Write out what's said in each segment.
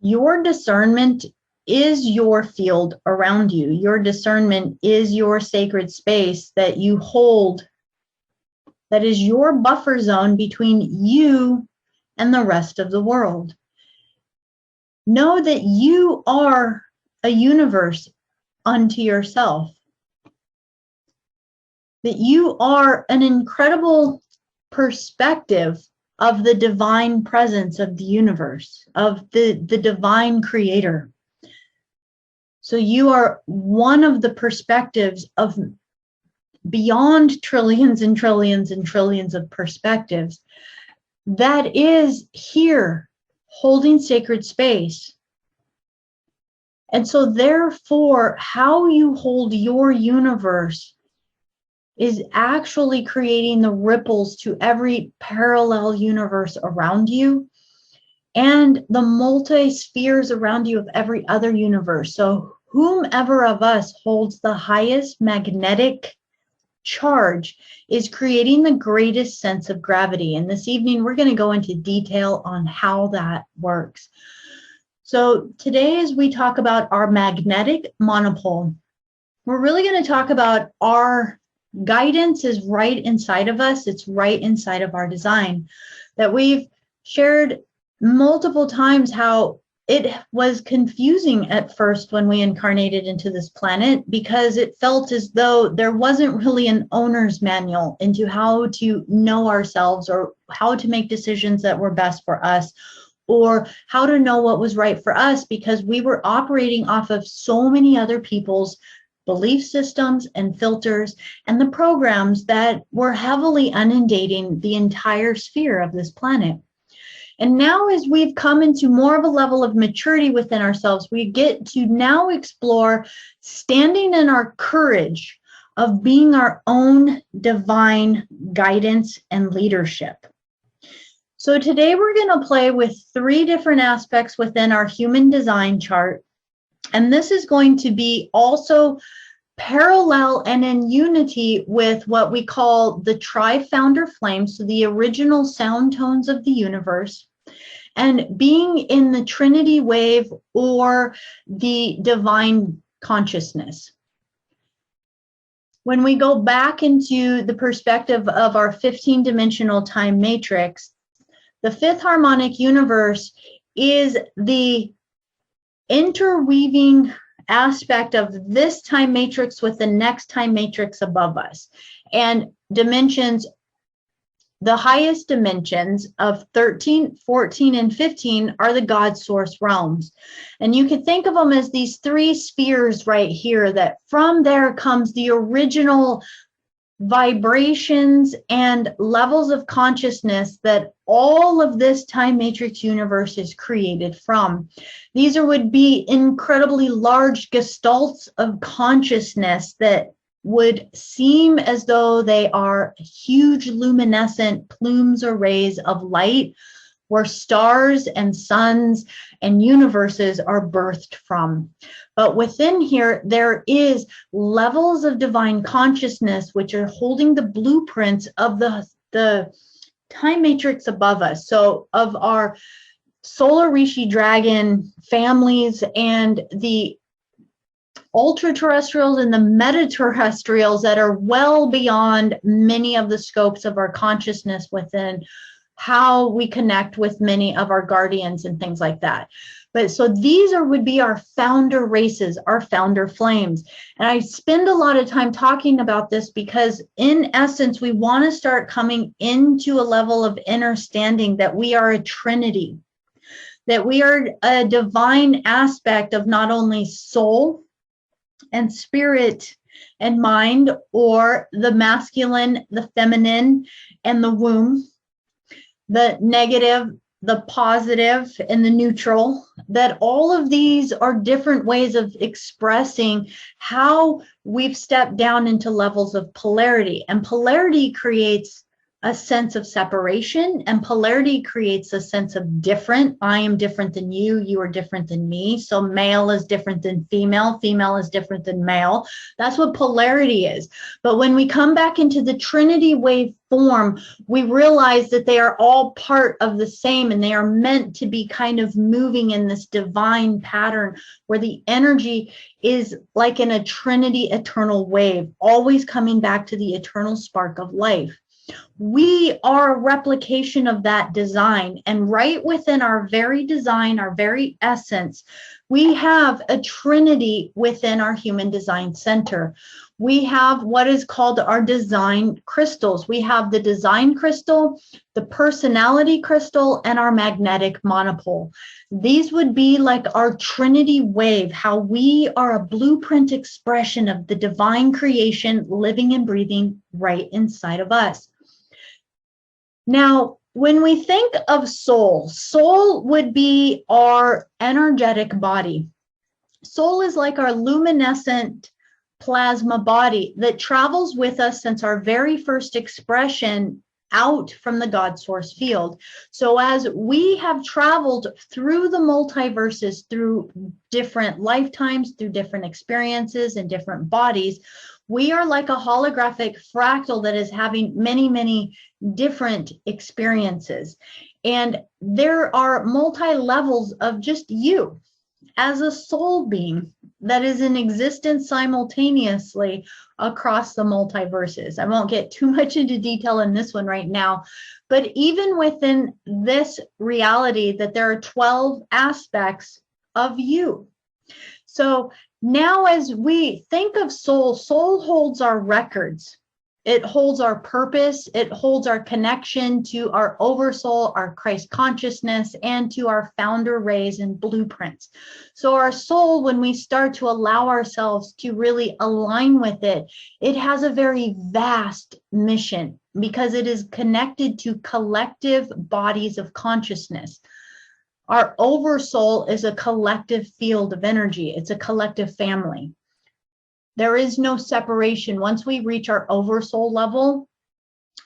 Your discernment is your field around you. Your discernment is your sacred space that you hold, that is your buffer zone between you and the rest of the world. Know that you are a universe unto yourself, that you are an incredible perspective of the divine presence of the universe, of the divine creator. So you are one of the perspectives of beyond trillions and trillions and trillions of perspectives that is here holding sacred space. And so therefore, how you hold your universe is actually creating the ripples to every parallel universe around you and the multi-spheres around you of every other universe. So whomever of us holds the highest magnetic charge is creating the greatest sense of gravity. And this evening, we're going to go into detail on how that works. So today, as we talk about our magnetic monopole, we're really going to talk about our guidance is right inside of us. It's right inside of our design, that we've shared multiple times how it was confusing at first when we incarnated into this planet, because it felt as though there wasn't really an owner's manual into how to know ourselves or how to make decisions that were best for us, or how to know what was right for us, because we were operating off of so many other people's belief systems and filters and the programs that were heavily inundating the entire sphere of this planet. And now, as we've come into more of a level of maturity within ourselves, we get to now explore standing in our courage of being our own divine guidance and leadership. So today we're going to play with 3 different aspects within our human design chart. And this is going to be also parallel and in unity with what we call the tri-founder flame, so the original sound tones of the universe, and being in the Trinity wave or the divine consciousness. When we go back into the perspective of our 15-dimensional time matrix, the 5th harmonic universe is the interweaving aspect of this time matrix with the next time matrix above us. And dimensions, the highest dimensions of 13, 14, and 15 are the God source realms. And you can think of them as these 3 spheres right here, that from there comes the original vibrations and levels of consciousness that all of this time matrix universe is created from. These would be incredibly large gestalts of consciousness that would seem as though they are huge luminescent plumes or rays of light, where stars and suns and universes are birthed from. But within here, there is levels of divine consciousness which are holding the blueprints of the time matrix above us. So of our solar rishi dragon families and the ultra-terrestrials and the meta-terrestrials that are well beyond many of the scopes of our consciousness within how we connect with many of our guardians and things like that. But so these would be our founder races, our founder flames. And I spend a lot of time talking about this because in essence, we want to start coming into a level of understanding that we are a trinity, that we are a divine aspect of not only soul and spirit and mind, or the masculine, the feminine, and the womb, the negative, the positive, and the neutral, that all of these are different ways of expressing how we've stepped down into levels of polarity. And polarity creates a sense of separation, and polarity creates a sense of different. I am different than you, you are different than me. So male is different than female, female is different than male. That's what polarity is. But when we come back into the Trinity wave form, we realize that they are all part of the same, and they are meant to be kind of moving in this divine pattern where the energy is like in a Trinity eternal wave, always coming back to the eternal spark of life. We are a replication of that design, and right within our very design, our very essence, we have a Trinity within our human design center. We have what is called our design crystals. We have the design crystal, the personality crystal, and our magnetic monopole. These would be like our Trinity wave, how we are a blueprint expression of the divine creation living and breathing right inside of us. Now, when we think of soul, soul would be our energetic body. Soul is like our luminescent plasma body that travels with us since our very first expression out from the God source field. So as we have traveled through the multiverses, through different lifetimes, through different experiences and different bodies, we are like a holographic fractal that is having many, many different experiences. And there are multi-levels of just you as a soul being that is in existence simultaneously across the multiverses. I won't get too much into detail in this one right now, but even within this reality that there are 12 aspects of you. So now as we think of soul, soul holds our records. It holds our purpose. It holds our connection to our oversoul, our Christ consciousness, and to our founder rays and blueprints. So our soul, when we start to allow ourselves to really align with it, it has a very vast mission because it is connected to collective bodies of consciousness. Our oversoul is a collective field of energy. It's a collective family. There is no separation. Once we reach our oversoul level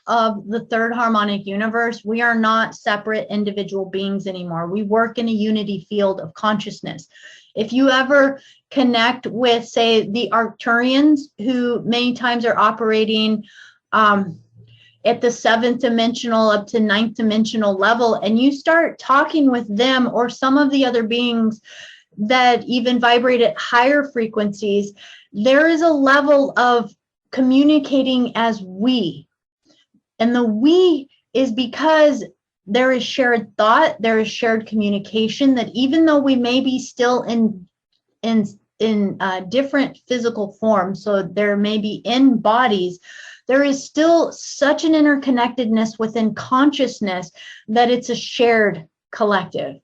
of the third harmonic universe, we are not separate individual beings anymore. We work in a unity field of consciousness. If you ever connect with, say, the Arcturians, who many times are operating at the 7th dimensional up to 9th dimensional level, and you start talking with them or some of the other beings that even vibrate at higher frequencies, there is a level of communicating as we. And the we is because there is shared thought, there is shared communication, that even though we may be still in different physical forms, so there may be in bodies, there is still such an interconnectedness within consciousness that it's a shared collective.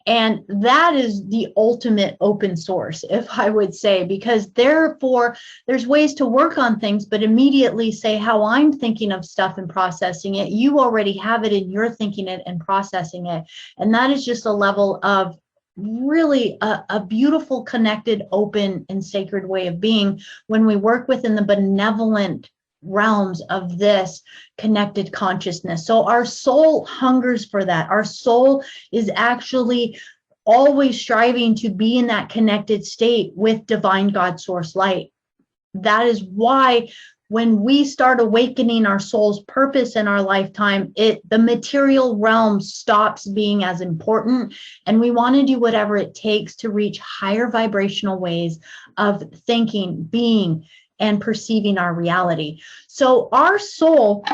And that is the ultimate open source, if I would say, because therefore there's ways to work on things, but immediately say how I'm thinking of stuff and processing it, you already have it and you're thinking it and processing it. And that is just a level of really a beautiful, connected, open, and sacred way of being when we work within the benevolent realms of this connected consciousness. So our soul hungers for that. Our soul is actually always striving to be in that connected state with divine God source light. That is why when we start awakening our soul's purpose in our lifetime, the material realm stops being as important, and we want to do whatever it takes to reach higher vibrational ways of thinking, being, and perceiving our reality. So our soul,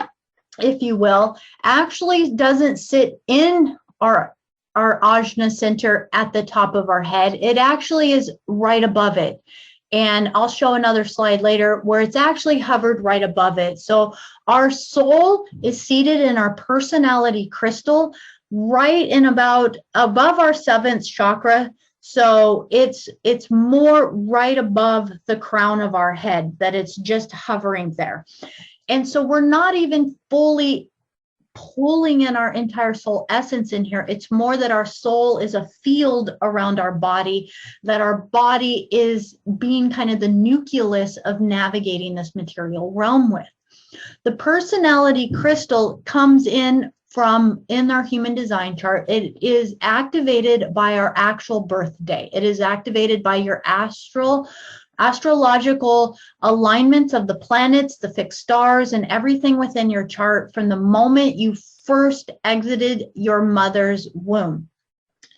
if you will, actually doesn't sit in our ajna center at the top of our head. It actually is right above it. And I'll show another slide later where it's actually hovered right above it. So our soul is seated in our personality crystal, right in about above our 7th chakra. So it's more right above the crown of our head, that it's just hovering there. And so we're not even fully pulling in our entire soul essence in here. It's more that our soul is a field around our body, that our body is being kind of the nucleus of navigating this material realm with. The personality crystal comes in our human design chart. It is activated by our actual birthday. It is activated by your astrological alignments of the planets, the fixed stars, and everything within your chart from the moment you first exited your mother's womb.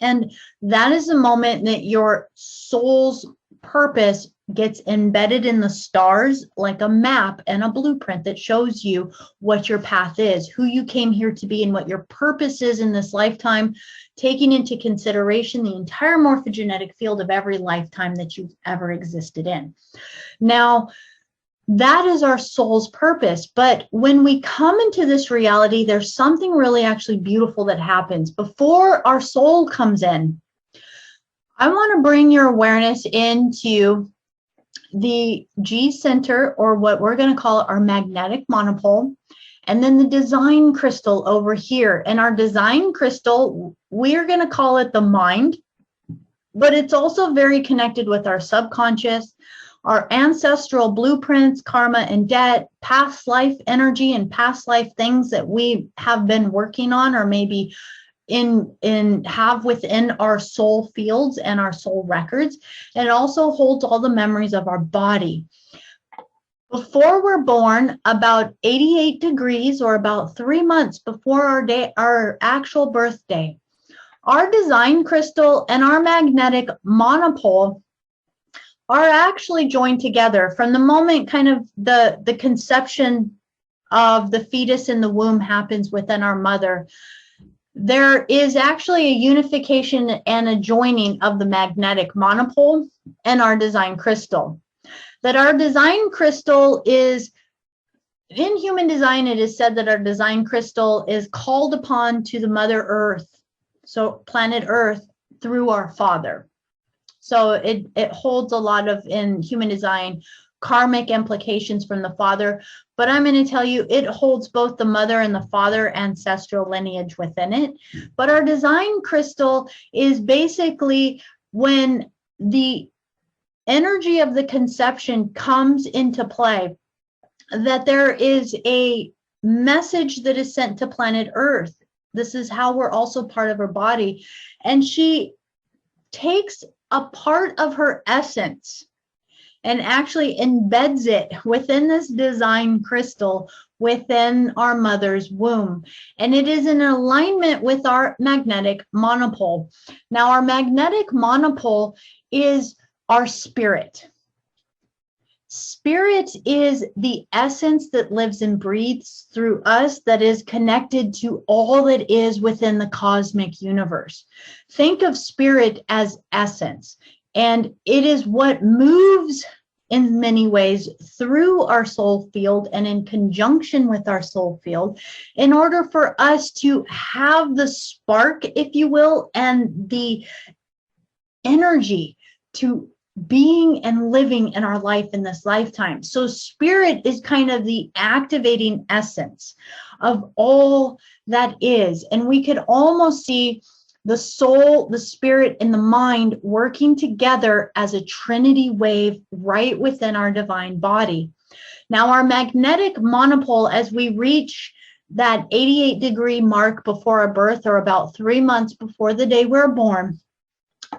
And that is the moment that your soul's purpose gets embedded in the stars like a map and a blueprint that shows you what your path is, who you came here to be, and what your purpose is in this lifetime, taking into consideration the entire morphogenetic field of every lifetime that you've ever existed in. Now, that is our soul's purpose. But when we come into this reality, there's something really actually beautiful that happens. Before our soul comes in, I want to bring your awareness into the G center, or what we're going to call our magnetic monopole, and then the design crystal over here. And our design crystal, we're going to call it the mind, but it's also very connected with our subconscious, our ancestral blueprints, karma and debt, past life energy, and past life things that we have been working on, or maybe have within our soul fields and our soul records. And it also holds all the memories of our body. Before we're born, about 88 degrees, or about 3 months before our actual birthday, our design crystal and our magnetic monopole are actually joined together. From the moment kind of the conception of the fetus in the womb happens within our mother, there is actually a unification and a joining of the magnetic monopole and our design crystal. That our design crystal is, in human design, it is said that our design crystal is called upon to the Mother Earth, so planet Earth, through our father. So it holds a lot of, in human design, karmic implications from the father, but I'm going to tell you it holds both the mother and the father ancestral lineage within it. But our design crystal is basically when the energy of the conception comes into play, that there is a message that is sent to planet Earth. This is how we're also part of her body. And she takes a part of her essence and actually embeds it within this design crystal within our mother's womb. And it is in alignment with our magnetic monopole. Now, our magnetic monopole is our spirit. Spirit is the essence that lives and breathes through us, that is connected to all that is within the cosmic universe. Think of spirit as essence, and it is what moves in many ways through our soul field and in conjunction with our soul field in order for us to have the spark, if you will, and the energy to being and living in our life in this lifetime. So spirit is kind of the activating essence of all that is. And we could almost see the soul, the spirit, and the mind working together as a trinity wave right within our divine body. Now, our magnetic monopole, as we reach that 88-degree mark before our birth, or about 3 months before the day we're born,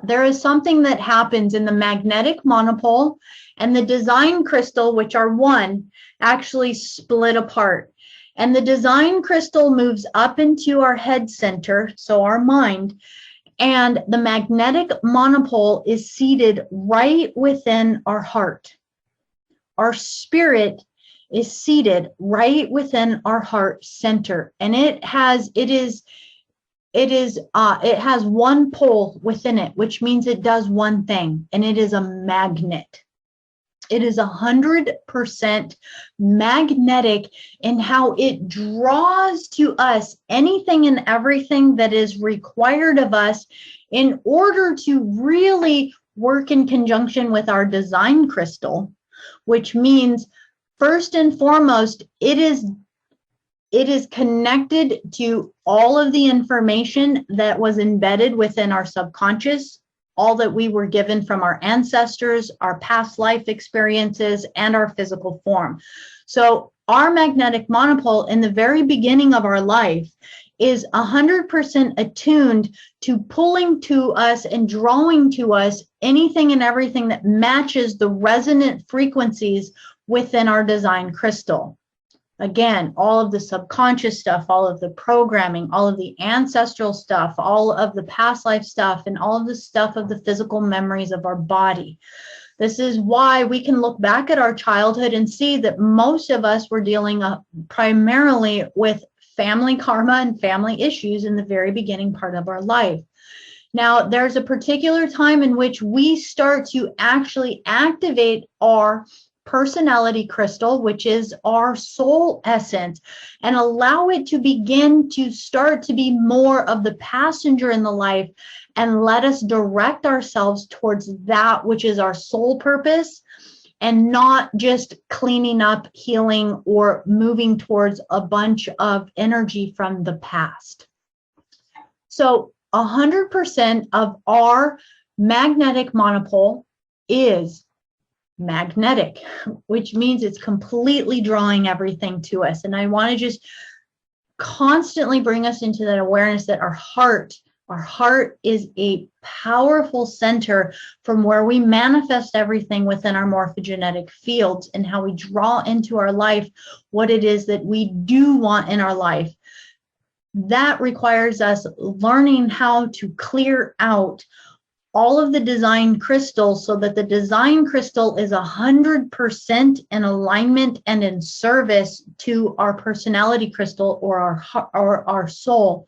there is something that happens in the magnetic monopole and the design crystal, which are one, actually split apart. And the design crystal moves up into our head center, so our mind, and the magnetic monopole is seated right within our heart. Our spirit is seated right within our heart center, and it has one pole within it, which means it does one thing, and it is a magnet. It is 100% magnetic in how it draws to us anything and everything that is required of us in order to really work in conjunction with our design crystal, which means first and foremost, it is connected to all of the information that was embedded within our subconscious, all that we were given from our ancestors, our past life experiences, and our physical form. So our magnetic monopole in the very beginning of our life is 100% attuned to pulling to us and drawing to us anything and everything that matches the resonant frequencies within our design crystal. Again, all of the subconscious stuff, all of the programming, all of the ancestral stuff, all of the past life stuff, and all of the stuff of the physical memories of our body. This is why we can look back at our childhood and see that most of us were dealing primarily with family karma and family issues in the very beginning part of our life. Now, there's a particular time in which we start to actually activate our personality crystal, which is our soul essence, and allow it to begin to start to be more of the passenger in the life and let us direct ourselves towards that which is our soul purpose, and not just cleaning up, healing, or moving towards a bunch of energy from the past. So 100% of our magnetic monopole is magnetic, which means it's completely drawing everything to us. And I want to just constantly bring us into that awareness that our heart is a powerful center from where we manifest everything within our morphogenetic fields, and how we draw into our life what it is that we do want in our life. That requires us learning how to clear out all of the design crystals so that the design crystal is 100% in alignment and in service to our personality crystal or our soul,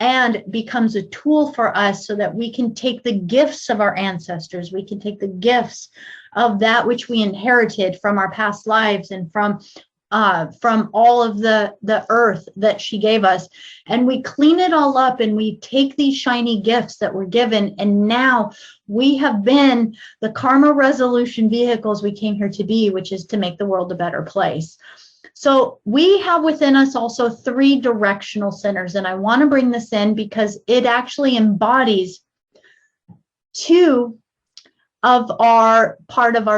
and becomes a tool for us so that we can take the gifts of our ancestors, we can take the gifts of that which we inherited from our past lives and from all of the earth that she gave us, and we clean it all up, and we take these shiny gifts that were given, and now we have been the karma resolution vehicles we came here to be, which is to make the world a better place. So we have within us also 3 directional centers, and I want to bring this in because it actually embodies 2 of our part of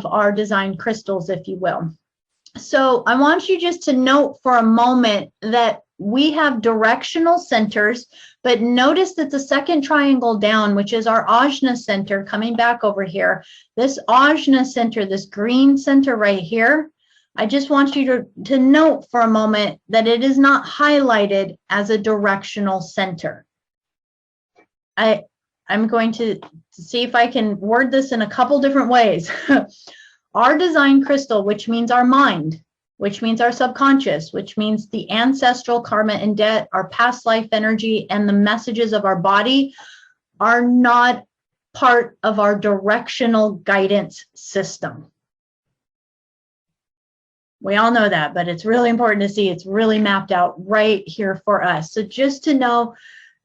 our design crystals, if you will. So I want you just to note for a moment that we have directional centers, but notice that the second triangle down, which is our Ajna center, coming back over here, this Ajna center, this green center right here, I just want you to note for a moment that it is not highlighted as a directional center. I'm going to see if I can word this in a couple different ways. Our design crystal, which means our mind, which means our subconscious, which means the ancestral karma and debt, our past life energy, and the messages of our body, are not part of our directional guidance system. We all know that, but it's really important to see it's really mapped out right here for us. So just to know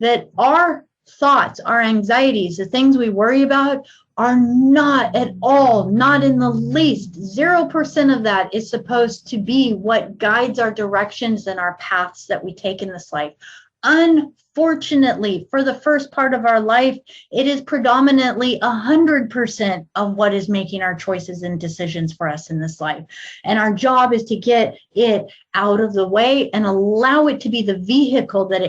that our thoughts, our anxieties, the things we worry about are not at all, not in the least, 0% of that is supposed to be what guides our directions and our paths that we take in this life. Unfortunately, for the first part of our life, it is predominantly 100% of what is making our choices and decisions for us in this life. And our job is to get it out of the way and allow it to be the vehicle that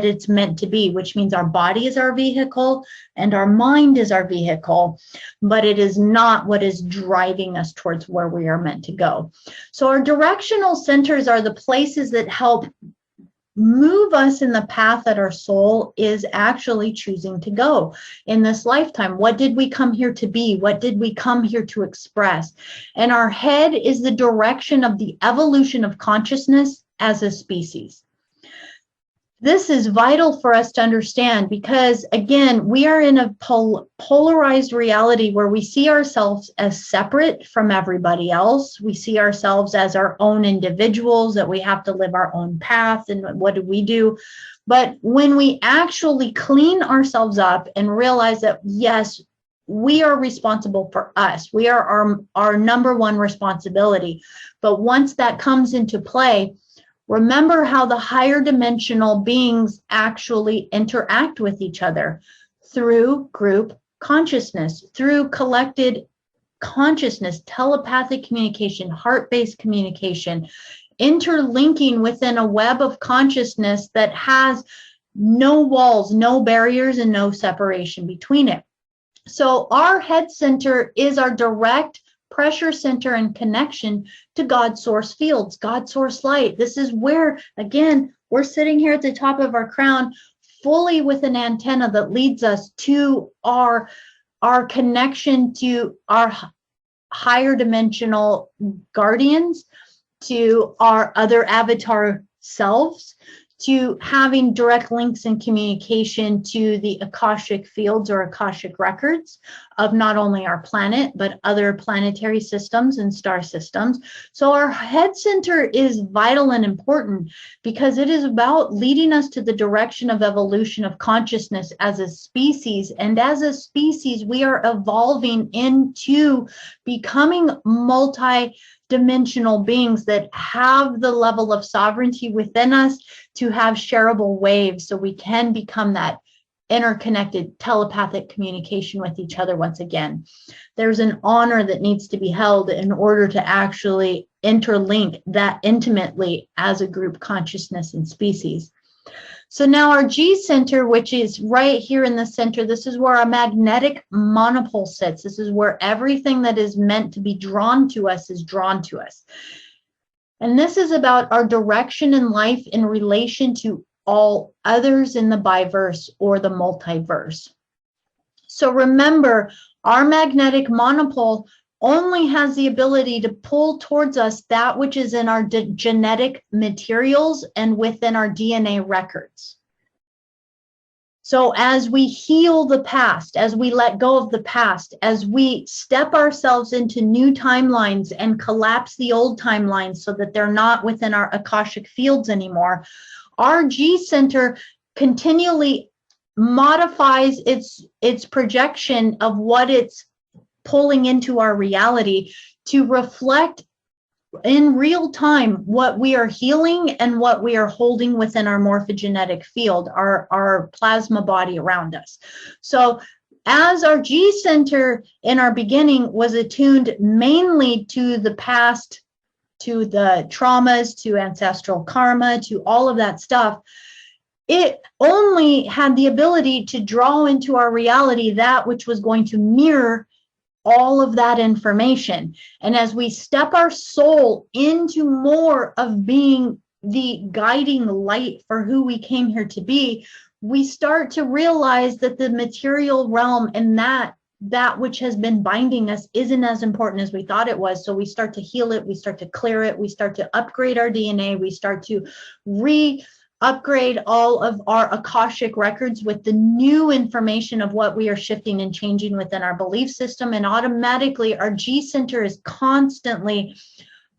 it's meant to be, which means our body is our vehicle and our mind is our vehicle, but it is not what is driving us towards where we are meant to go. So our directional centers are the places that help move us in the path that our soul is actually choosing to go in this lifetime. What did we come here to be? What did we come here to express? And our head is the direction of the evolution of consciousness as a species. This is vital for us to understand because, again, we are in a polarized reality where we see ourselves as separate from everybody else. We see ourselves as our own individuals, that we have to live our own path, and what do we do? But when we actually clean ourselves up and realize that, yes, we are responsible for us, we are our number one responsibility. But once that comes into play, remember how the higher dimensional beings actually interact with each other through group consciousness, through collected consciousness, telepathic communication, heart-based communication, interlinking within a web of consciousness that has no walls, no barriers, and no separation between it. So our head center is our direct pressure center and connection to God source fields, God source light. This is where, again, we're sitting here at the top of our crown, fully with an antenna that leads us to our connection to our higher dimensional guardians, to our other avatar selves, to having direct links and communication to the Akashic fields or Akashic records of not only our planet, but other planetary systems and star systems. So our head center is vital and important because it is about leading us to the direction of evolution of consciousness as a species. And as a species, we are evolving into becoming multi-dimensional beings that have the level of sovereignty within us to have shareable waves, so we can become that interconnected telepathic communication with each other once again. There's an honor that needs to be held in order to actually interlink that intimately as a group consciousness and species. So now our G center, which is right here in the center, this is where our magnetic monopole sits. This is where everything that is meant to be drawn to us is drawn to us. And this is about our direction in life in relation to all others in the biverse or the multiverse. So remember, our magnetic monopole only has the ability to pull towards us that which is in our genetic materials and within our DNA records. So as we heal the past, as we let go of the past, as we step ourselves into new timelines and collapse the old timelines so that they're not within our Akashic fields anymore, our G center continually modifies its projection of what it's pulling into our reality to reflect in real time what we are healing and what we are holding within our morphogenetic field, our plasma body around us. So as our G center in our beginning was attuned mainly to the past, to the traumas, to ancestral karma, to all of that stuff, it only had the ability to draw into our reality that which was going to mirror all of that information. And as we step our soul into more of being the guiding light for who we came here to be, we start to realize that the material realm and that which has been binding us isn't as important as we thought it was. So we start to heal it, we start to clear it, we start to upgrade our DNA, we start to upgrade all of our Akashic records with the new information of what we are shifting and changing within our belief system. And automatically our G center is constantly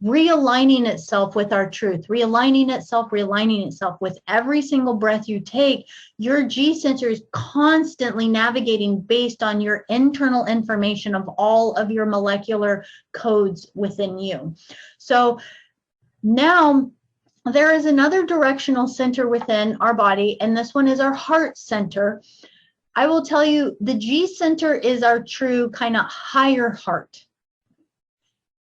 realigning itself with our truth, realigning itself with every single breath you take. Your G center is constantly navigating based on your internal information of all of your molecular codes within you. So now there is another directional center within our body, and this one is our heart center. I will tell you, the G center is our true kind of higher heart.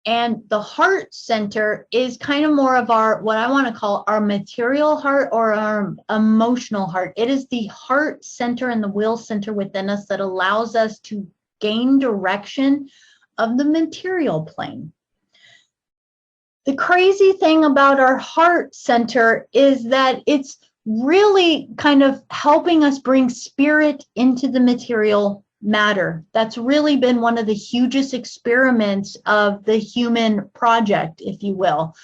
And the heart center is kind of more of our, what I want to call our material heart or our emotional heart. It is the heart center and the will center within us that allows us to gain direction of the material plane. The crazy thing about our heart center is that it's really kind of helping us bring spirit into the material matter. That's really been one of the hugest experiments of the human project, if you will.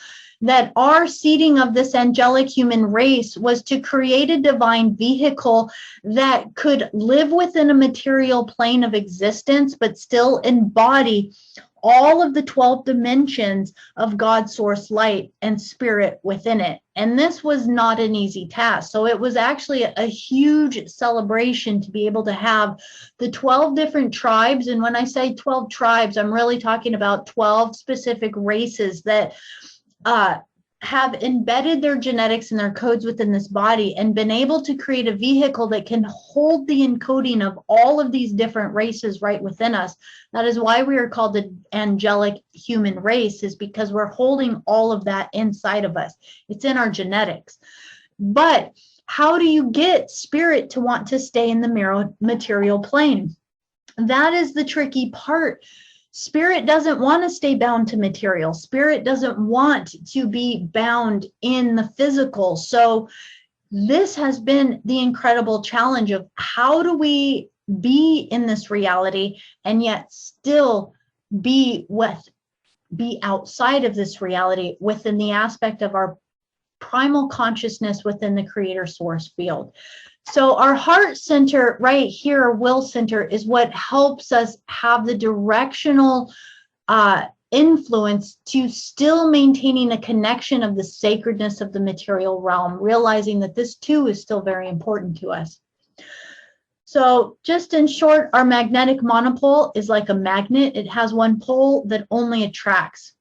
That our seeding of this angelic human race was to create a divine vehicle that could live within a material plane of existence, but still embody all of the 12 dimensions of God's source light and spirit within it. And this was not an easy task. So it was actually a huge celebration to be able to have the 12 different tribes. And when I say 12 tribes, I'm really talking about 12 specific races that have embedded their genetics and their codes within this body and been able to create a vehicle that can hold the encoding of all of these different races right within us. That is why we are called the angelic human race, is because we're holding all of that inside of us. It's in our genetics. But how do you get spirit to want to stay in the material plane? That is the tricky part. Spirit doesn't want to stay bound to material. Spirit doesn't want to be bound in the physical. So this has been the incredible challenge of how do we be in this reality and yet still be outside of this reality within the aspect of our primal consciousness within the creator source field. So our heart center right here, will center, is what helps us have the directional influence to still maintaining a connection of the sacredness of the material realm, realizing that this too is still very important to us. So just in short, our magnetic monopole is like a magnet. It has one pole that only attracts.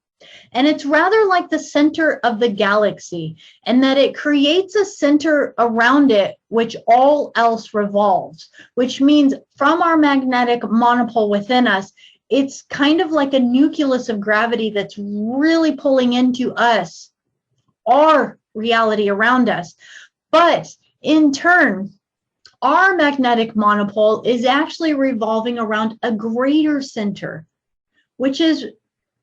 And it's rather like the center of the galaxy, and that it creates a center around it, which all else revolves, which means from our magnetic monopole within us, it's kind of like a nucleus of gravity that's really pulling into us, our reality around us. But in turn, our magnetic monopole is actually revolving around a greater center, which is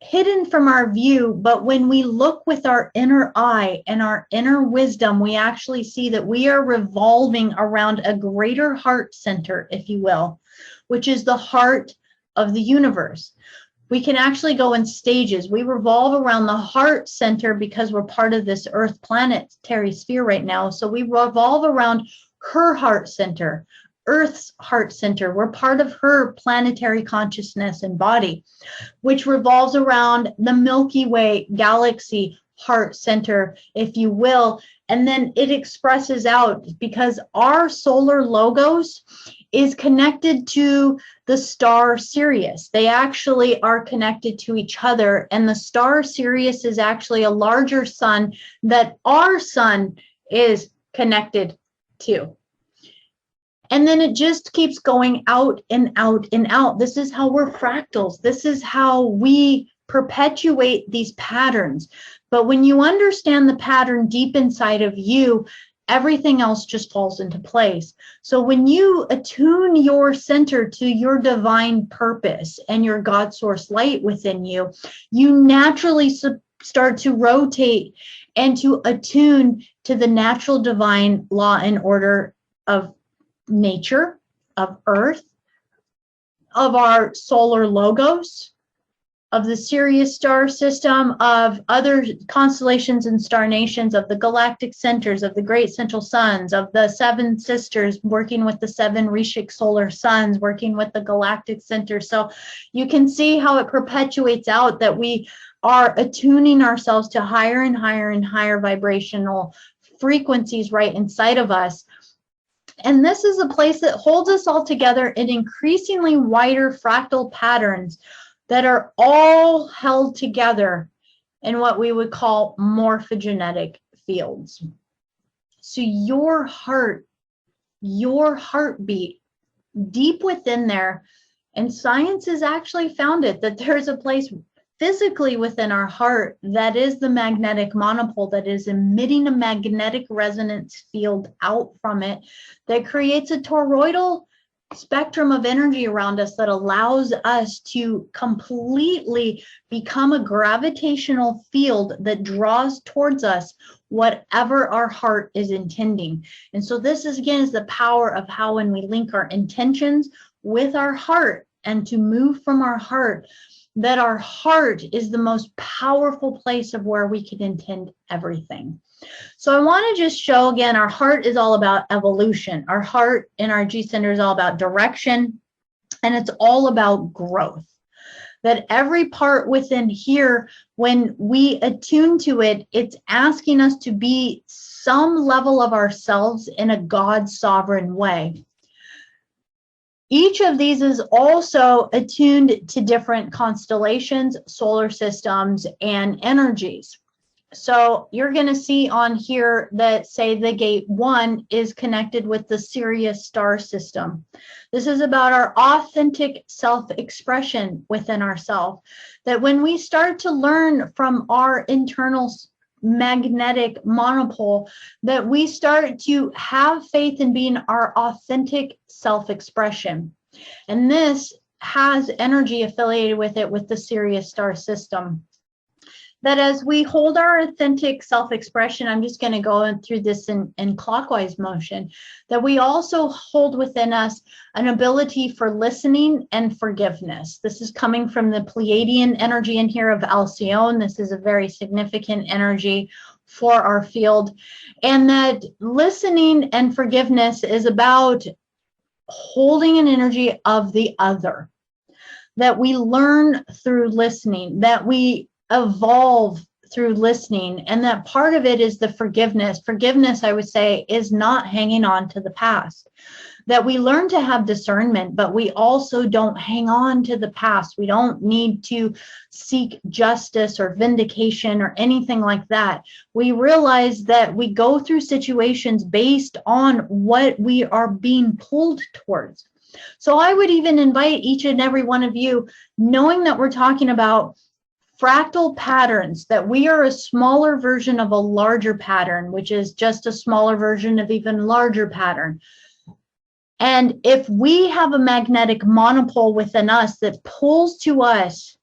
hidden from our view, but when we look with our inner eye and our inner wisdom, we actually see that we are revolving around a greater heart center, if you will, which is the heart of the universe. We can actually go in stages. We revolve around the heart center because we're part of this Earth planetary sphere right now. So we revolve around her heart center, Earth's heart center. We're part of her planetary consciousness and body, which revolves around the Milky Way galaxy heart center, if you will. And then it expresses out because our solar logos is connected to the star Sirius. They actually are connected to each other. And the star Sirius is actually a larger sun that our sun is connected to. And then it just keeps going out and out and out. This is how we're fractals. This is how we perpetuate these patterns. But when you understand the pattern deep inside of you, everything else just falls into place. So when you attune your center to your divine purpose and your God source light within you, you naturally start to rotate and to attune to the natural divine law and order of nature, of Earth, of our solar logos, of the Sirius star system, of other constellations and star nations, of the galactic centers, of the great central suns, of the seven sisters working with the seven Rishik solar suns, working with the galactic center. So you can see how it perpetuates out that we are attuning ourselves to higher and higher and higher vibrational frequencies right inside of us. And this is a place that holds us all together in increasingly wider fractal patterns that are all held together in what we would call morphogenetic fields. So your heart, your heartbeat, deep within there, and science has actually found it, that there's a place physically within our heart that is the magnetic monopole that is emitting a magnetic resonance field out from it that creates a toroidal spectrum of energy around us that allows us to completely become a gravitational field that draws towards us whatever our heart is intending. And so this is, again, is the power of how when we link our intentions with our heart and to move from our heart, that our heart is the most powerful place of where we can intend everything. So I want to just show again, our heart is all about evolution. Our heart in our G center is all about direction, and it's all about growth. That every part within here, when we attune to it, it's asking us to be some level of ourselves in a God sovereign way. Each of these is also attuned to different constellations, solar systems, and energies. So you're going to see on here that say the gate 1 is connected with the Sirius star system. This is about our authentic self-expression within ourselves. That when we start to learn from our internal magnetic monopole, that we start to have faith in being our authentic self-expression. And this has energy affiliated with it with the Sirius star system. That as we hold our authentic self-expression, I'm just going to go through this in clockwise motion, that we also hold within us an ability for listening and forgiveness. This is coming from the Pleiadian energy in here of Alcyone. This is a very significant energy for our field. And that listening and forgiveness is about holding an energy of the other, that we learn through listening, that we evolve through listening, and that part of it is the forgiveness. Forgiveness, I would say, is not hanging on to the past. That we learn to have discernment, but we also don't hang on to the past. We don't need to seek justice or vindication or anything like that. We realize that we go through situations based on what we are being pulled towards. So I would even invite each and every one of you, knowing that we're talking about fractal patterns, that we are a smaller version of a larger pattern, which is just a smaller version of even larger pattern. And if we have a magnetic monopole within us that pulls to us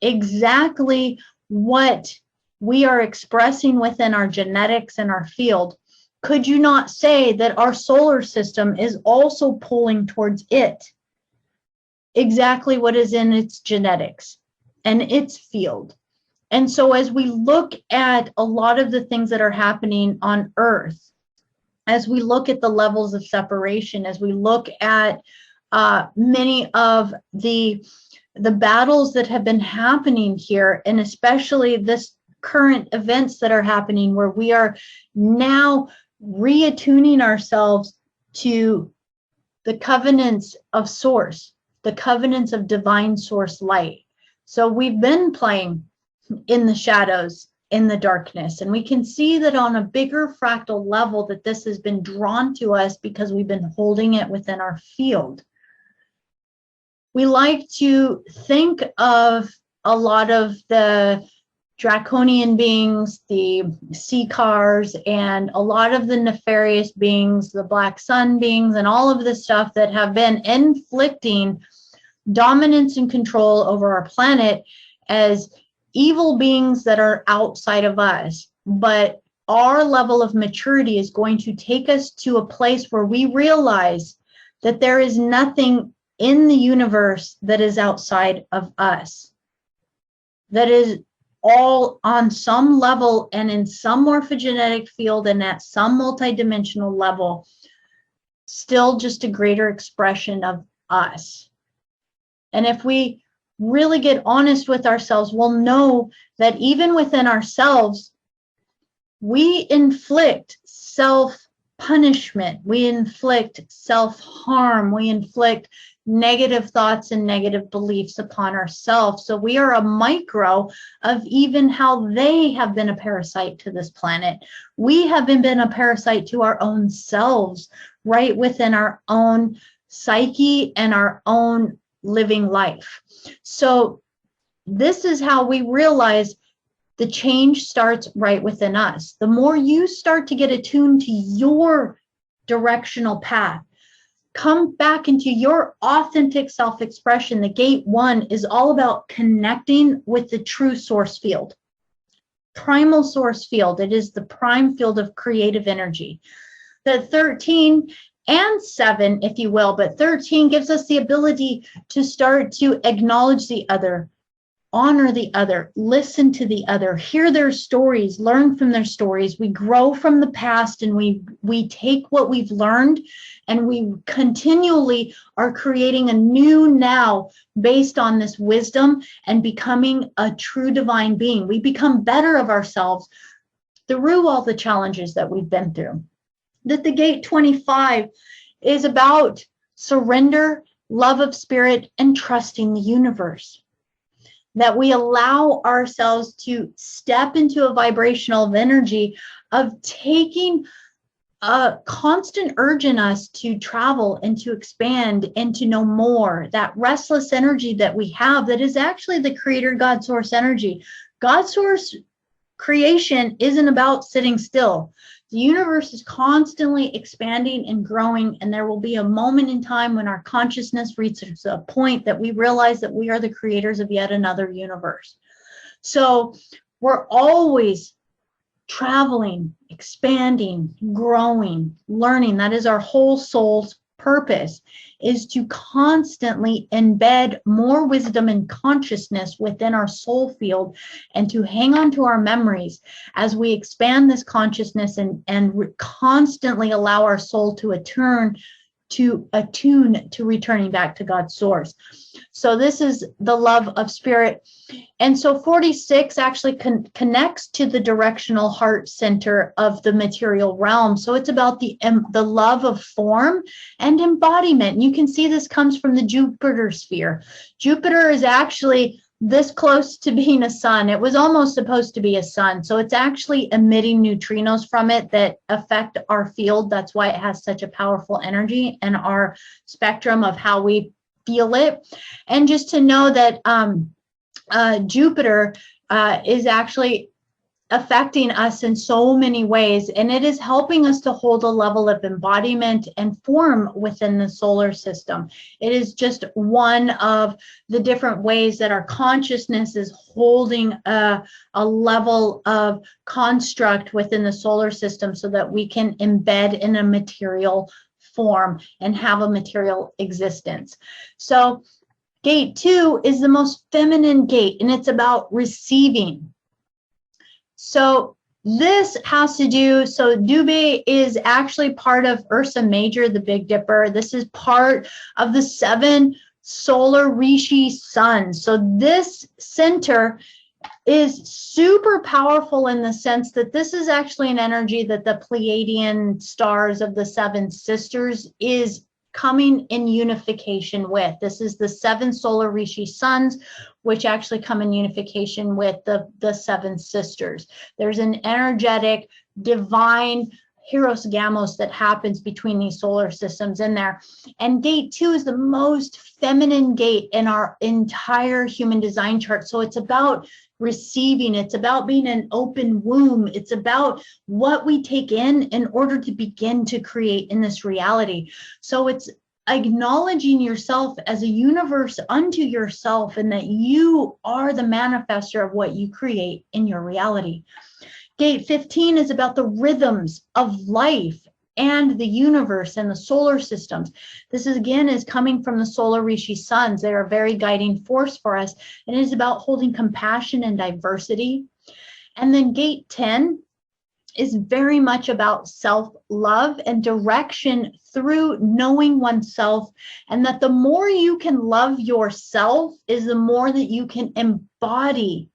exactly what we are expressing within our genetics and our field, could you not say that our solar system is also pulling towards it exactly what is in its genetics and its field? And so as we look at a lot of the things that are happening on Earth, as we look at the levels of separation, as we look at many of the battles that have been happening here, and especially this current events that are happening, where we are now reattuning ourselves to the covenants of source, the covenants of divine source light. So we've been playing in the shadows, in the darkness, and we can see that on a bigger fractal level that this has been drawn to us because we've been holding it within our field. We like to think of a lot of the draconian beings, the sea cars, and a lot of the nefarious beings, the black sun beings, and all of the stuff that have been inflicting dominance and control over our planet as evil beings that are outside of us. But our level of maturity is going to take us to a place where we realize that there is nothing in the universe that is outside of us. That is all on some level and in some morphogenetic field and at some multidimensional level, still just a greater expression of us. And if we really get honest with ourselves, we'll know that even within ourselves, we inflict self-punishment, we inflict self-harm, we inflict negative thoughts and negative beliefs upon ourselves. So we are a micro of even how they have been a parasite to this planet. We have been a parasite to our own selves, right within our own psyche and our own living life. So this is how we realize the change starts right within us. The more you start to get attuned to your directional path, come back into your authentic self-expression. The gate 1 is all about connecting with the true source field, primal source field. It is the prime field of creative energy. The 13 and 7, if you will, but 13 gives us the ability to start to acknowledge the other, honor the other, listen to the other, hear their stories, learn from their stories. We grow from the past and we take what we've learned and we continually are creating a new now based on this wisdom and becoming a true divine being. We become better of ourselves through all the challenges that we've been through. That the gate 25 is about surrender, love of spirit, and trusting the universe. that we allow ourselves to step into a vibrational of energy of taking a constant urge in us to travel and to expand and to know more. That restless energy that we have, that is actually the creator God source energy. God source creation isn't about sitting still. The universe is constantly expanding and growing, and there will be a moment in time when our consciousness reaches a point that we realize that we are the creators of yet another universe. So we're always traveling, expanding, growing, learning. That is our whole soul's purpose, is to constantly embed more wisdom and consciousness within our soul field, and to hang on to our memories as we expand this consciousness and constantly allow our soul to attune to returning back to God's source. So this is the love of spirit. And so 46 actually connects to the directional heart center of the material realm. So it's about the love of form and embodiment. You can see this comes from the Jupiter sphere. Jupiter is actually this close to being a sun. It was almost supposed to be a sun. So it's actually emitting neutrinos from it that affect our field. That's why it has such a powerful energy and our spectrum of how we feel it. And just to know that Jupiter is actually affecting us in so many ways, and it is helping us to hold a level of embodiment and form within the solar system. It is just one of the different ways that our consciousness is holding a level of construct within the solar system so that we can embed in a material form and have a material existence. So gate 2 is the most feminine gate, and it's about receiving. So this has to do, so Dubhe is actually part of Ursa Major, the Big Dipper. This is part of the 7 solar Rishi suns. So this center is super powerful in the sense that this is actually an energy that the Pleiadian stars of the 7 sisters is coming in unification with. This is the 7 solar Rishi suns, which actually come in unification with the 7 sisters. There's an energetic, divine Hieros Gamos that happens between these solar systems in there. And gate 2 is the most feminine gate in our entire human design chart. So it's about receiving. It's about being an open womb. It's about what we take in order to begin to create in this reality. So it's acknowledging yourself as a universe unto yourself, and that you are the manifester of what you create in your reality. Gate 15 is about the rhythms of life and the universe and the solar systems. This is coming from the solar Rishi suns. They are a very guiding force for us, and it is about holding compassion and diversity. And then gate 10 is very much about self-love and direction through knowing oneself, and that the more you can love yourself is the more that you can embody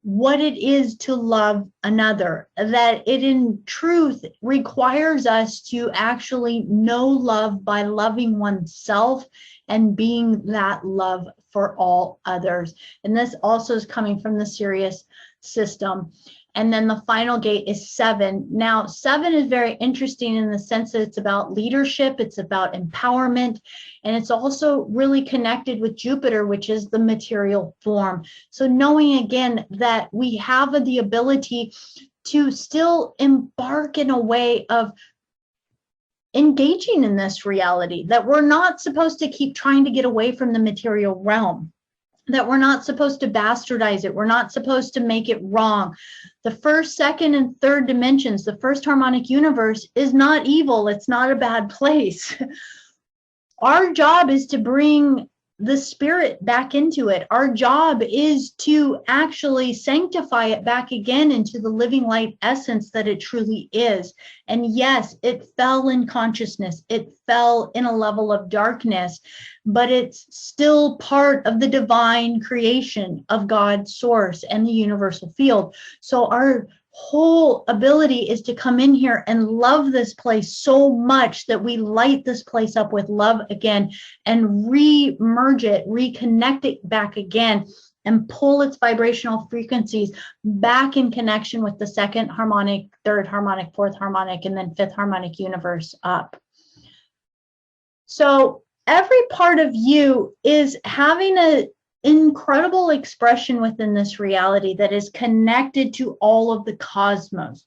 what it is to love another, that it in truth requires us to actually know love by loving oneself and being that love for all others. And this also is coming from the Sirius system. And then the final gate is 7. Now, 7 is very interesting in the sense that it's about leadership, it's about empowerment, and it's also really connected with Jupiter, which is the material form. So knowing again that we have the ability to still embark in a way of engaging in this reality, that we're not supposed to keep trying to get away from the material realm, that we're not supposed to bastardize it. We're not supposed to make it wrong. The first, second, and third dimensions, the first harmonic universe is not evil. It's not a bad place. Our job is to bring the spirit back into it. Our job is to actually sanctify it back again into the living light essence that it truly is. And yes, it fell in consciousness. It fell in a level of darkness, but it's still part of the divine creation of God's source and the universal field. So our whole ability is to come in here and love this place so much that we light this place up with love again and re-merge it, reconnect it back again, and pull its vibrational frequencies back in connection with the second harmonic, third harmonic, fourth harmonic, and then fifth harmonic universe up. So every part of you is having an incredible expression within this reality that is connected to all of the cosmos.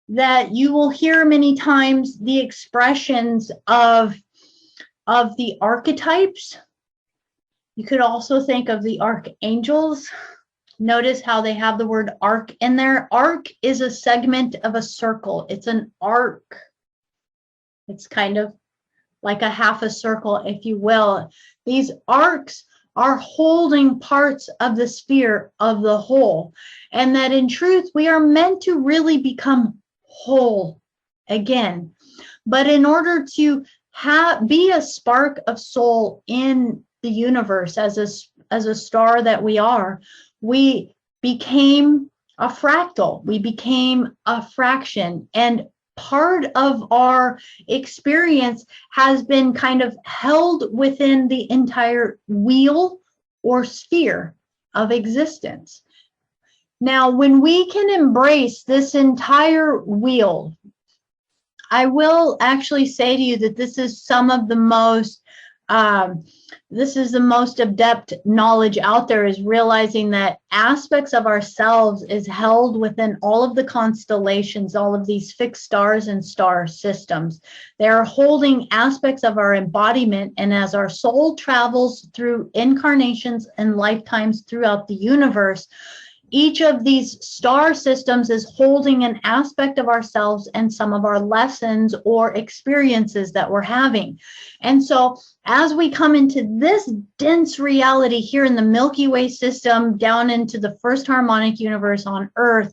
That you will hear many times the expressions of the archetypes. You could also think of the archangels. Notice how they have the word arc in there. Arc is a segment of a circle. It's an arc. It's kind of like a half a circle, if you will. These arcs are holding parts of the sphere of the whole. And that in truth, we are meant to really become whole again. But in order to be a spark of soul in the universe as a star that we are, we became a fractal. We became a fraction. And part of our experience has been kind of held within the entire wheel or sphere of existence. Now, when we can embrace this entire wheel, I will actually say to you that this is some of the most adept knowledge out there, is realizing that aspects of ourselves is held within all of the constellations, all of these fixed stars and star systems. They're holding aspects of our embodiment, and as our soul travels through incarnations and lifetimes throughout the universe, each of these star systems is holding an aspect of ourselves and some of our lessons or experiences that we're having. And so as we come into this dense reality here in the Milky Way system, down into the first harmonic universe on Earth,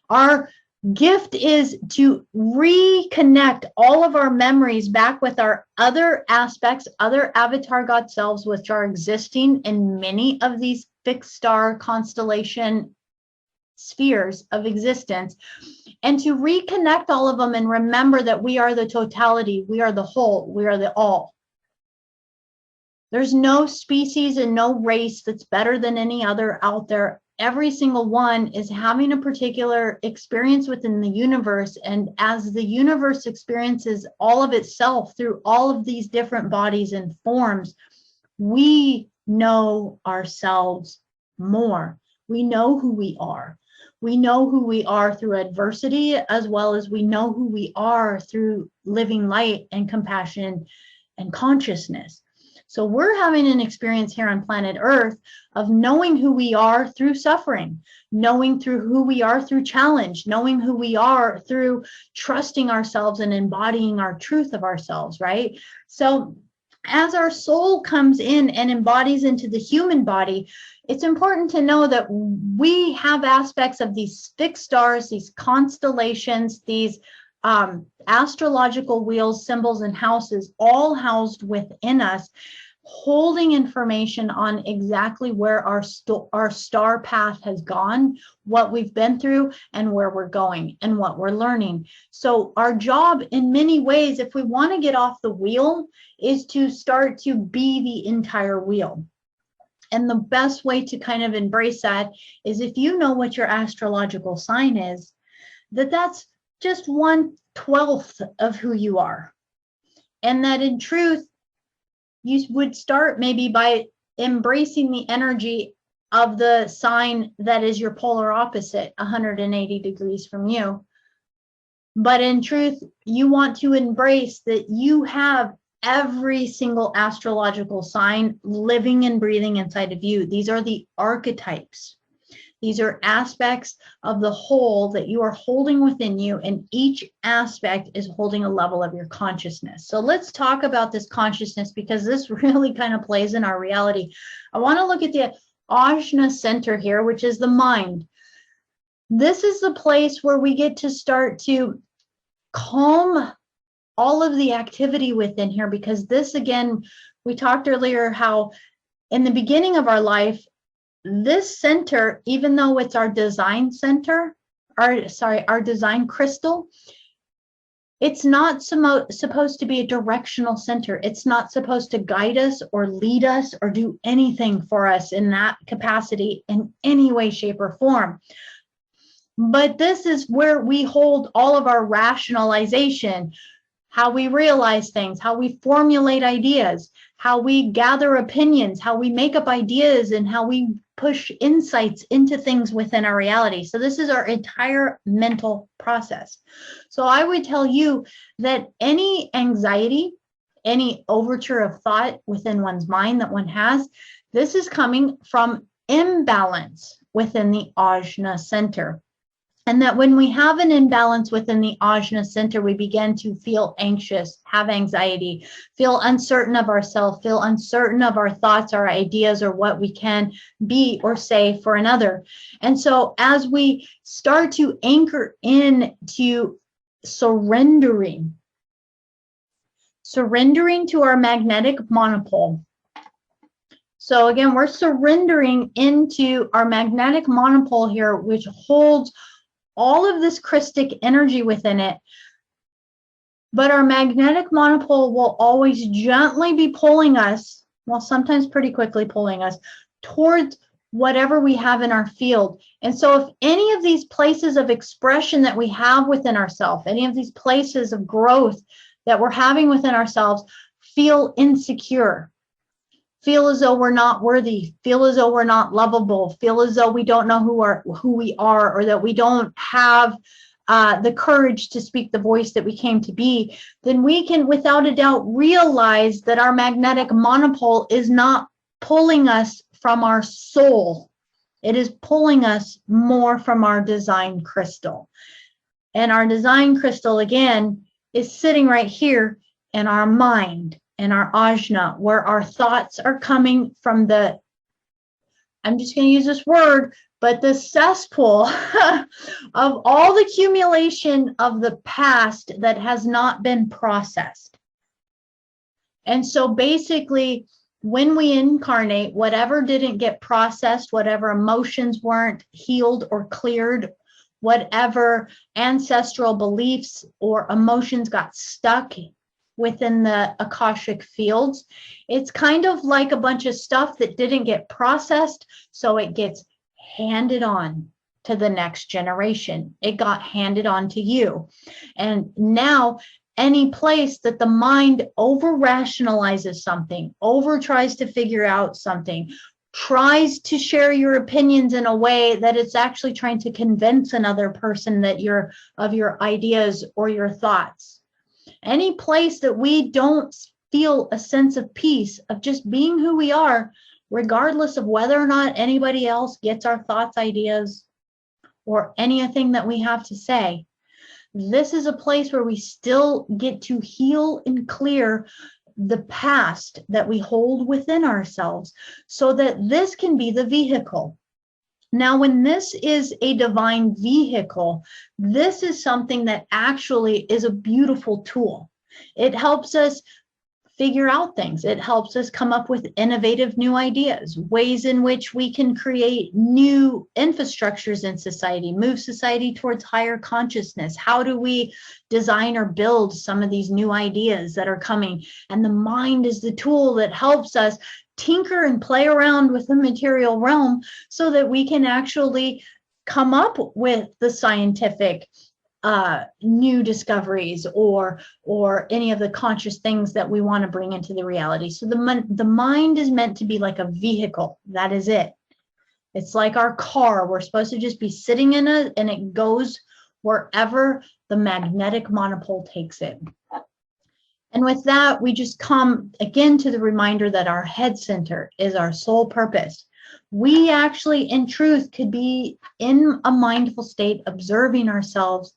our gift is to reconnect all of our memories back with our other aspects, other avatar God selves, which are existing in many of these fixed star constellation spheres of existence, and to reconnect all of them and remember that we are the totality, we are the whole, we are the all. There's no species and no race that's better than any other out there. Every single one is having a particular experience within the universe, and as the universe experiences all of itself through all of these different bodies and forms, we know ourselves more. We know who we are. We know who we are through adversity, as well as we know who we are through living light and compassion and consciousness. So we're having an experience here on planet Earth of knowing who we are through suffering, knowing through who we are through challenge, knowing who we are through trusting ourselves and embodying our truth of ourselves, right? So as our soul comes in and embodies into the human body, it's important to know that we have aspects of these fixed stars, these constellations, these astrological wheels, symbols, and houses, all housed within us, holding information on exactly where our star path has gone, what we've been through, and where we're going, and what we're learning. So our job in many ways, if we want to get off the wheel, is to start to be the entire wheel. And the best way to kind of embrace that is, if you know what your astrological sign is, that's just 1/12 of who you are. And that in truth, you would start maybe by embracing the energy of the sign that is your polar opposite, 180 degrees from you. But in truth, you want to embrace that you have every single astrological sign living and breathing inside of you. These are the archetypes. These are aspects of the whole that you are holding within you, and each aspect is holding a level of your consciousness. So let's talk about this consciousness, because this really kind of plays in our reality. I want to look at the Ajna center here, which is the mind. This is the place where we get to start to calm all of the activity within here, because this, again, we talked earlier how in the beginning of our life, this center, even though it's our design center, our design crystal, it's not supposed to be a directional center. It's not supposed to guide us or lead us or do anything for us in that capacity in any way, shape, or form. But this is where we hold all of our rationalization, how we realize things, how we formulate ideas, how we gather opinions, how we make up ideas, and how we push insights into things within our reality. So this is our entire mental process. So I would tell you that any anxiety, any overture of thought within one's mind that one has, this is coming from imbalance within the ajna center. And that when we have an imbalance within the ajna center, we begin to feel anxious, have anxiety, feel uncertain of ourselves, feel uncertain of our thoughts, our ideas, or what we can be or say for another. And so as we start to anchor in to surrendering to our magnetic monopole. So again, we're surrendering into our magnetic monopole here, which holds all of this Christic energy within it. But our magnetic monopole will always gently be pulling us, well, sometimes pretty quickly pulling us towards whatever we have in our field. And so if any of these places of expression that we have within ourselves, any of these places of growth that we're having within ourselves feel insecure, feel as though we're not worthy, feel as though we're not lovable, feel as though we don't know who we are, or that we don't have the courage to speak the voice that we came to be, then we can without a doubt realize that our magnetic monopole is not pulling us from our soul. It is pulling us more from our design crystal. And our design crystal, again, is sitting right here in our mind, in our ajna, where our thoughts are coming from the, I'm just going to use this word, but the cesspool of all the accumulation of the past that has not been processed. And so basically, when we incarnate, whatever didn't get processed, whatever emotions weren't healed or cleared, whatever ancestral beliefs or emotions got stuck within the Akashic fields, it's kind of like a bunch of stuff that didn't get processed, so it gets handed on to the next generation. It got handed on to you. And now any place that the mind over rationalizes something, over tries to figure out something, tries to share your opinions in a way that it's actually trying to convince another person that you're of your ideas or your thoughts. Any place that we don't feel a sense of peace of just being who we are, regardless of whether or not anybody else gets our thoughts, ideas, or anything that we have to say. This is a place where we still get to heal and clear the past that we hold within ourselves, so that this can be the vehicle. Now, when this is a divine vehicle, this is something that actually is a beautiful tool. It helps us figure out things. It helps us come up with innovative new ideas, ways in which we can create new infrastructures in society, move society towards higher consciousness. How do we design or build some of these new ideas that are coming? And the mind is the tool that helps us tinker and play around with the material realm so that we can actually come up with the scientific new discoveries or any of the conscious things that we want to bring into the reality. So the mind is meant to be like a vehicle. That is it. It's like our car. We're supposed to just be sitting in it, and it goes wherever the magnetic monopole takes it. And with that, we just come again to the reminder that our head center is our sole purpose. We actually, in truth, could be in a mindful state, observing ourselves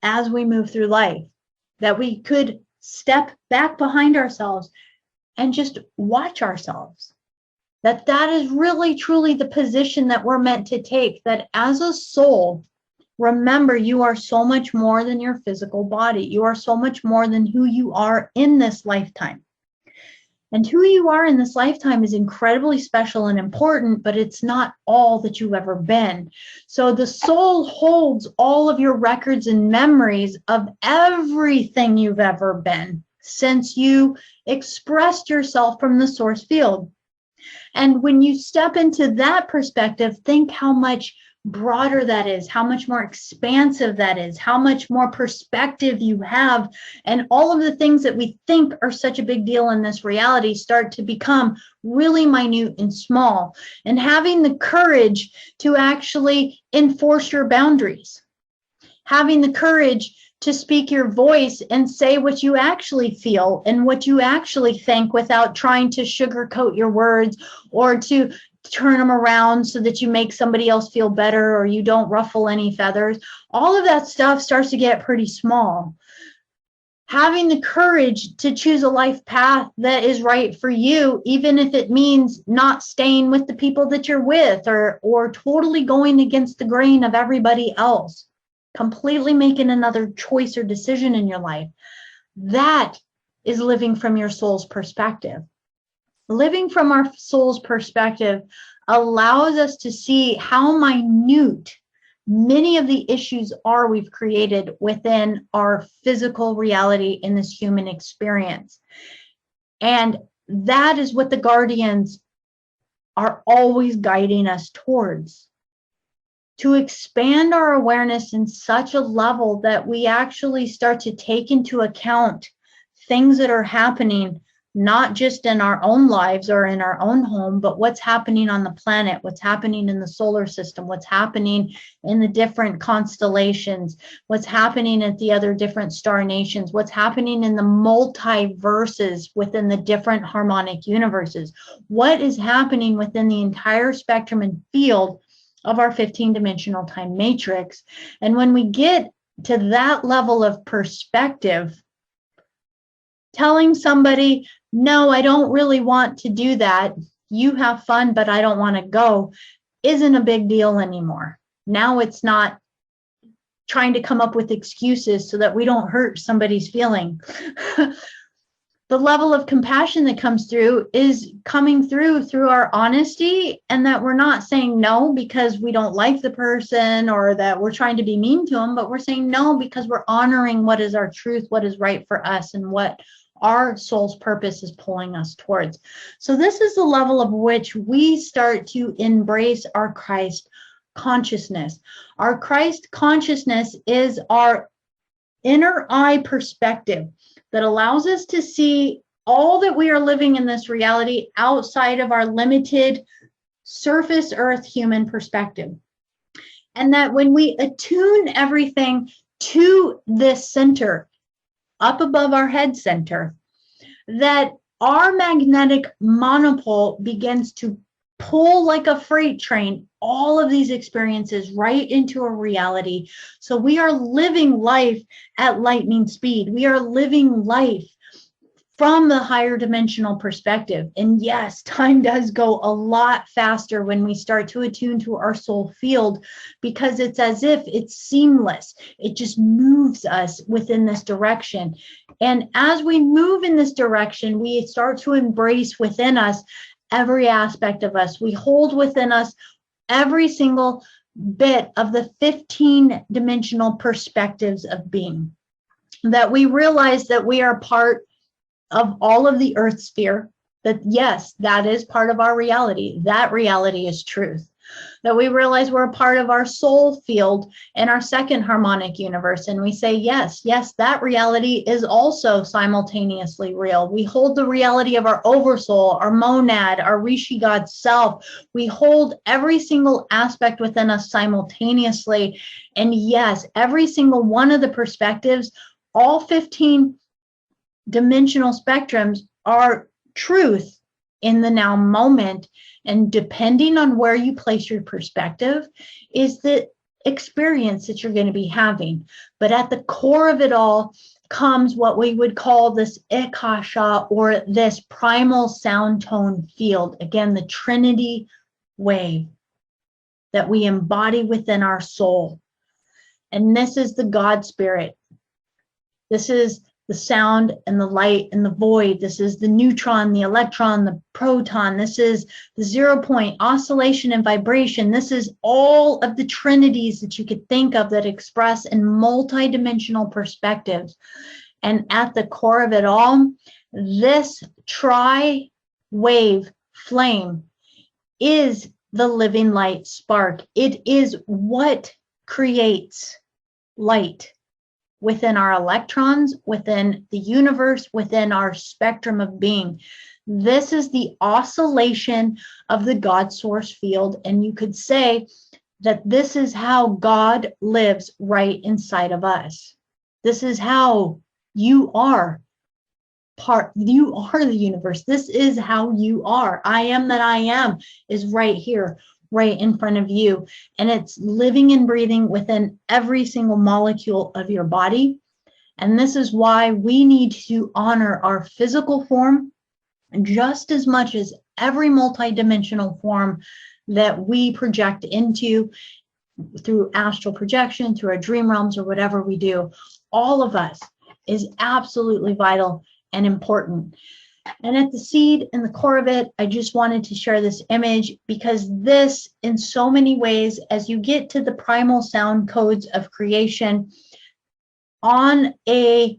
as we move through life, that we could step back behind ourselves and just watch ourselves. That is really, truly the position that we're meant to take, that as a soul, remember, you are so much more than your physical body. You are so much more than who you are in this lifetime. And who you are in this lifetime is incredibly special and important, but it's not all that you've ever been. So the soul holds all of your records and memories of everything you've ever been since you expressed yourself from the source field. And when you step into that perspective, think how much broader that is, how much more expansive that is, how much more perspective you have. And all of the things that we think are such a big deal in this reality start to become really minute and small. And having the courage to actually enforce your boundaries, having the courage to speak your voice and say what you actually feel and what you actually think without trying to sugarcoat your words or to turn them around so that you make somebody else feel better or you don't ruffle any feathers. All of that stuff starts to get pretty small. Having the courage to choose a life path that is right for you, even if it means not staying with the people that you're with or totally going against the grain of everybody else, completely making another choice or decision in your life. That is living from your soul's perspective. Living from our soul's perspective allows us to see how minute many of the issues are we've created within our physical reality in this human experience. And that is what the guardians are always guiding us towards. To expand our awareness in such a level that we actually start to take into account things that are happening, not just in our own lives or in our own home, but what's happening on the planet, what's happening in the solar system, what's happening in the different constellations, what's happening at the other different star nations, what's happening in the multiverses within the different harmonic universes, what is happening within the entire spectrum and field of our 15-dimensional time matrix. And when we get to that level of perspective, telling somebody, no, I don't really want to do that, you have fun, but I don't want to go, isn't a big deal anymore. Now it's not trying to come up with excuses so that we don't hurt somebody's feeling. The level of compassion that comes through is coming through our honesty, and that we're not saying no because we don't like the person or that we're trying to be mean to them, but we're saying no because we're honoring what is our truth, what is right for us, and what our soul's purpose is pulling us towards. So this is the level of which we start to embrace our Christ consciousness. Our Christ consciousness is our inner eye perspective that allows us to see all that we are living in this reality outside of our limited surface earth human perspective. And that when we attune everything to this center, up above our head center, that our magnetic monopole begins to pull like a freight train all of these experiences right into a reality. So we are living life at lightning speed. We are living life from the higher dimensional perspective. And yes, time does go a lot faster when we start to attune to our soul field, because it's as if it's seamless. It just moves us within this direction. And as we move in this direction, we start to embrace within us every aspect of us. We hold within us every single bit of the 15-dimensional perspectives of being. That we realize that we are part of all of the earth sphere, that yes, that is part of our reality. That reality is truth. That we realize we're a part of our soul field in our second harmonic universe. And we say, yes, that reality is also simultaneously real. We hold the reality of our oversoul, our monad, our Rishi God self. We hold every single aspect within us simultaneously. And yes, every single one of the perspectives, all 15 dimensional spectrums are truth in the now moment. And depending on where you place your perspective is the experience that you're going to be having. But at the core of it all comes what we would call this Akasha, or this primal sound tone field. Again, the Trinity wave that we embody within our soul. And this is the God spirit. This is the sound and the light and the void. This is the neutron, the electron, the proton. This is the 0 point, oscillation and vibration. This is all of the trinities that you could think of that express in multidimensional perspectives. And at the core of it all, this tri-wave flame is the living light spark. It is what creates light within our electrons, within the universe, within our spectrum of being. This is the oscillation of the God source field. And you could say that this is how God lives right inside of us. This is how you are you are the universe. This is how you are. I am that I am is right here, right in front of you. And it's living and breathing within every single molecule of your body. And this is why we need to honor our physical form just as much as every multidimensional form that we project into through astral projection, through our dream realms, or whatever we do. All of us is absolutely vital and important. And at the seed and the core of it, I just wanted to share this image because this, in so many ways, as you get to the primal sound codes of creation on a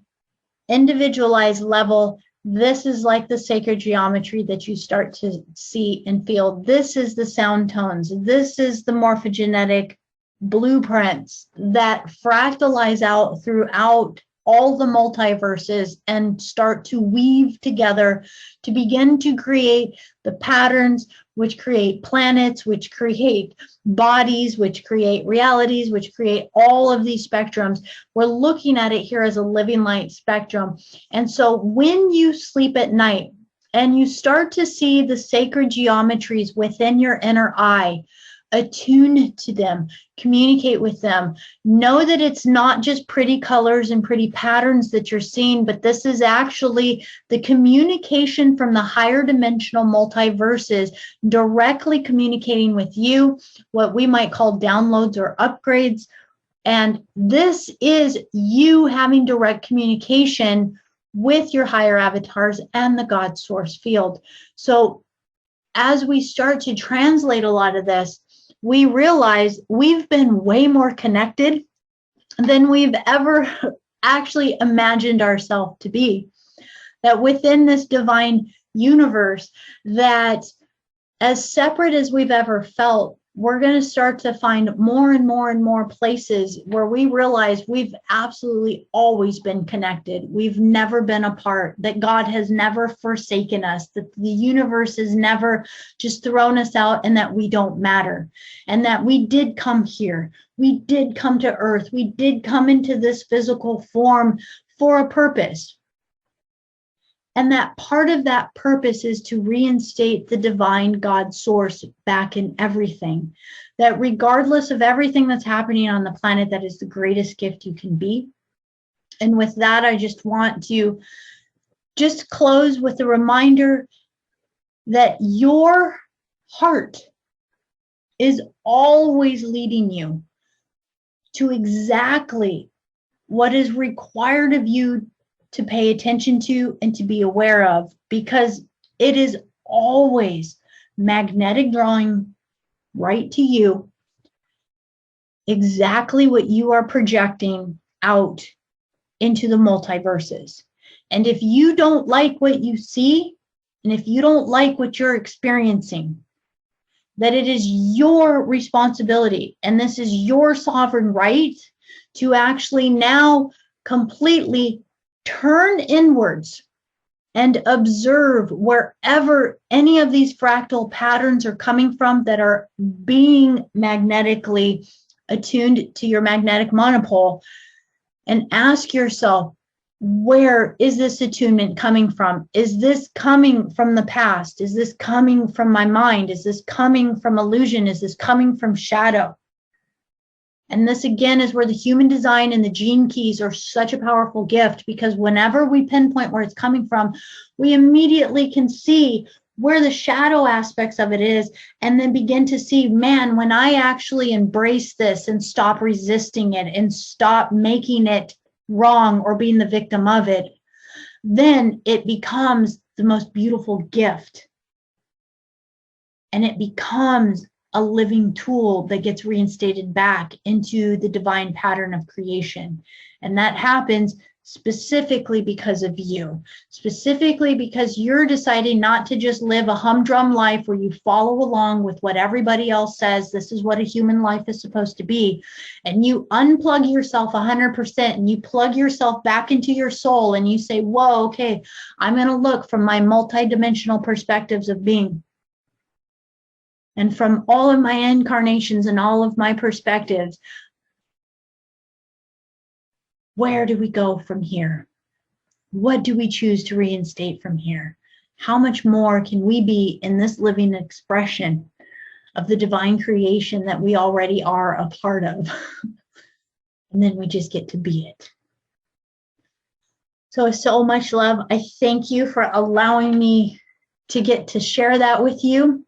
individualized level, this is like the sacred geometry that you start to see and feel. This is the sound tones. This is the morphogenetic blueprints that fractalize out throughout all the multiverses and start to weave together to begin to create the patterns which create planets, which create bodies, which create realities, which create all of these spectrums. We're looking at it here as a living light spectrum. And so when you sleep at night and you start to see the sacred geometries within your inner eye, attune to them, communicate with them, know that it's not just pretty colors and pretty patterns that you're seeing, but this is actually the communication from the higher dimensional multiverses directly communicating with you, what we might call downloads or upgrades. And this is you having direct communication with your higher avatars and the God source field. So as we start to translate a lot of this, we realize we've been way more connected than we've ever actually imagined ourselves to be. That within this divine universe, that as separate as we've ever felt, we're going to start to find more and more and more places where we realize we've absolutely always been connected. We've never been apart, that God has never forsaken us, that the universe has never just thrown us out, and that we don't matter, and that we did come here. We did come to earth. We did come into this physical form for a purpose. And that part of that purpose is to reinstate the divine God source back in everything. That regardless of everything that's happening on the planet, that is the greatest gift you can be. And with that, I just want to just close with a reminder that your heart is always leading you to exactly what is required of you to pay attention to and to be aware of, because it is always magnetic drawing right to you exactly what you are projecting out into the multiverses. And if you don't like what you see, and if you don't like what you're experiencing, that it is your responsibility, and this is your sovereign right, to actually now completely turn inwards and observe wherever any of these fractal patterns are coming from that are being magnetically attuned to your magnetic monopole, and ask yourself, where is this attunement coming from? Is this coming from the past? Is this coming from my mind? Is this coming from illusion? Is this coming from shadow? And this again is where the human design and the gene keys are such a powerful gift, because whenever we pinpoint where it's coming from, we immediately can see where the shadow aspects of it is, and then begin to see, man, when I actually embrace this and stop resisting it and stop making it wrong or being the victim of it, then it becomes the most beautiful gift. And it becomes a living tool that gets reinstated back into the divine pattern of creation. And that happens specifically because of you, specifically because you're deciding not to just live a humdrum life where you follow along with what everybody else says. This is what a human life is supposed to be. And you unplug yourself 100% and you plug yourself back into your soul and you say, whoa, okay, I'm going to look from my multidimensional perspectives of being. And from all of my incarnations and all of my perspectives, where do we go from here? What do we choose to reinstate from here? How much more can we be in this living expression of the divine creation that we already are a part of? And then we just get to be it. So much love. I thank you for allowing me to get to share that with you.